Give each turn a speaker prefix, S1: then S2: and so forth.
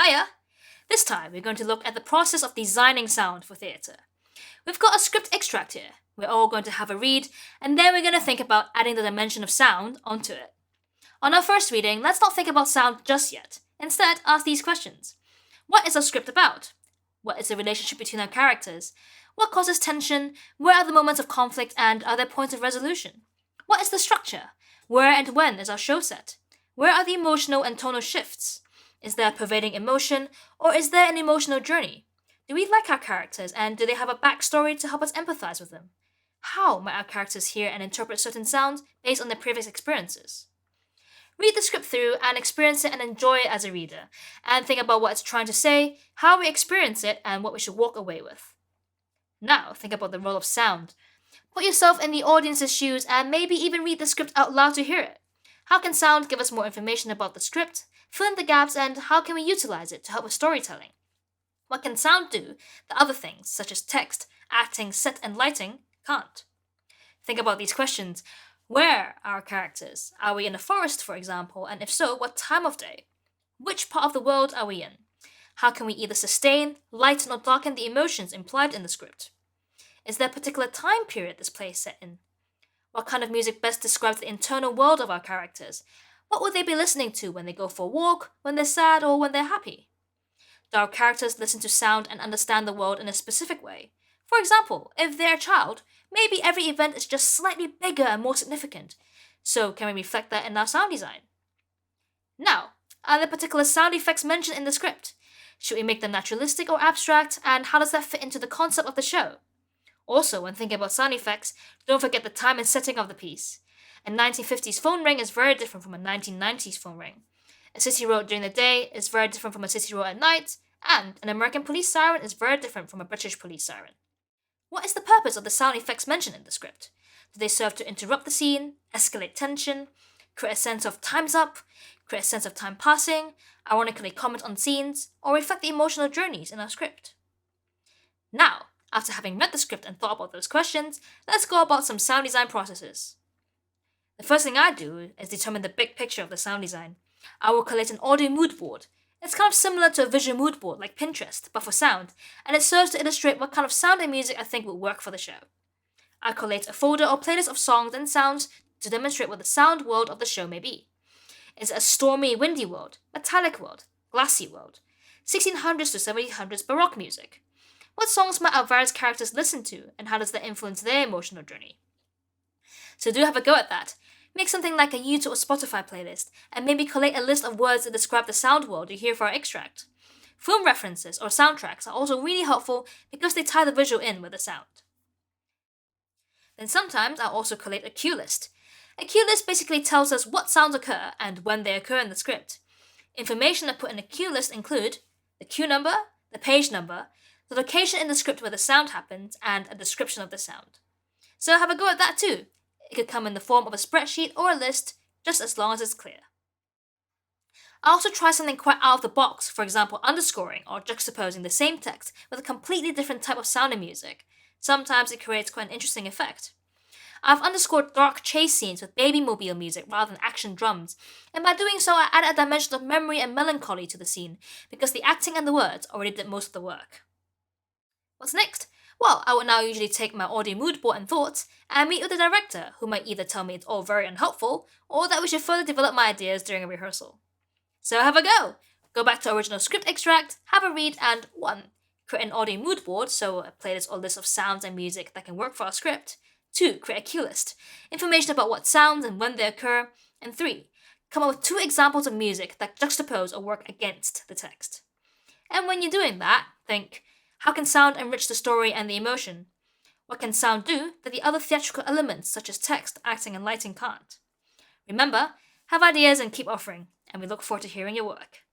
S1: Hiya! This time we're going to look at the process of designing sound for theatre. We've got a script extract here. We're all going to have a read, and then we're going to think about adding the dimension of sound onto it. On our first reading, let's not think about sound just yet. Instead, ask these questions. What is our script about? What is the relationship between our characters? What causes tension? Where are the moments of conflict, and are there points of resolution? What is the structure? Where and when is our show set? Where are the emotional and tonal shifts? Is there a pervading emotion, or is there an emotional journey? Do we like our characters, and do they have a backstory to help us empathize with them? How might our characters hear and interpret certain sounds based on their previous experiences? Read the script through and experience it and enjoy it as a reader, and think about what it's trying to say, how we experience it, and what we should walk away with. Now, think about the role of sound. Put yourself in the audience's shoes and maybe even read the script out loud to hear it. How can sound give us more information about the script, fill in the gaps, and how can we utilize it to help with storytelling? What can sound do that other things, such as text, acting, set, and lighting, can't? Think about these questions. Where are our characters? Are we in a forest, for example, and if so, what time of day? Which part of the world are we in? How can we either sustain, lighten, or darken the emotions implied in the script? Is there a particular time period this play is set in? What kind of music best describes the internal world of our characters? What would they be listening to when they go for a walk, when they're sad, or when they're happy? Do our characters listen to sound and understand the world in a specific way? For example, if they're a child, maybe every event is just slightly bigger and more significant. So can we reflect that in our sound design? Now, are there particular sound effects mentioned in the script? Should we make them naturalistic or abstract, and how does that fit into the concept of the show? Also, when thinking about sound effects, don't forget the time and setting of the piece. A 1950s phone ring is very different from a 1990s phone ring. A city road during the day is very different from a city road at night, and an American police siren is very different from a British police siren. What is the purpose of the sound effects mentioned in the script? Do they serve to interrupt the scene, escalate tension, create a sense of time's up, create a sense of time passing, ironically comment on scenes, or reflect the emotional journeys in our script? Now, after having read the script and thought about those questions, let's go about some sound design processes. The first thing I do is determine the big picture of the sound design. I will collate an audio mood board. It's kind of similar to a visual mood board like Pinterest, but for sound, and it serves to illustrate what kind of sound and music I think would work for the show. I collate a folder or playlist of songs and sounds to demonstrate what the sound world of the show may be. Is it a stormy, windy world, metallic world, glassy world, 1600s to 1700s Baroque music? What songs might our various characters listen to, and how does that influence their emotional journey? So do have a go at that. Make something like a YouTube or Spotify playlist, and maybe collate a list of words that describe the sound world you hear for our extract. Film references or soundtracks are also really helpful because they tie the visual in with the sound. Then sometimes I'll also collate a cue list. A cue list basically tells us what sounds occur and when they occur in the script. Information I put in a cue list include the cue number, the page number, the location in the script where the sound happens, and a description of the sound. So have a go at that too. It could come in the form of a spreadsheet or a list, just as long as it's clear. I also try something quite out of the box, for example underscoring or juxtaposing the same text with a completely different type of sound and music. Sometimes it creates quite an interesting effect. I've underscored dark chase scenes with babymobile music rather than action drums, and by doing so I added a dimension of memory and melancholy to the scene, because the acting and the words already did most of the work. What's next? Well, I would now usually take my audio mood board and thoughts and meet with the director, who might either tell me it's all very unhelpful or that we should further develop my ideas during a rehearsal. So have a go! Go back to original script extract, have a read, and 1. Create an audio mood board, so a playlist or list of sounds and music that can work for our script. 2. Create a cue list, information about what sounds and when they occur. And 3. Come up with 2 examples of music that juxtapose or work against the text. And when you're doing that, think, how can sound enrich the story and the emotion? What can sound do that the other theatrical elements such as text, acting, and lighting can't? Remember, have ideas and keep offering, and we look forward to hearing your work.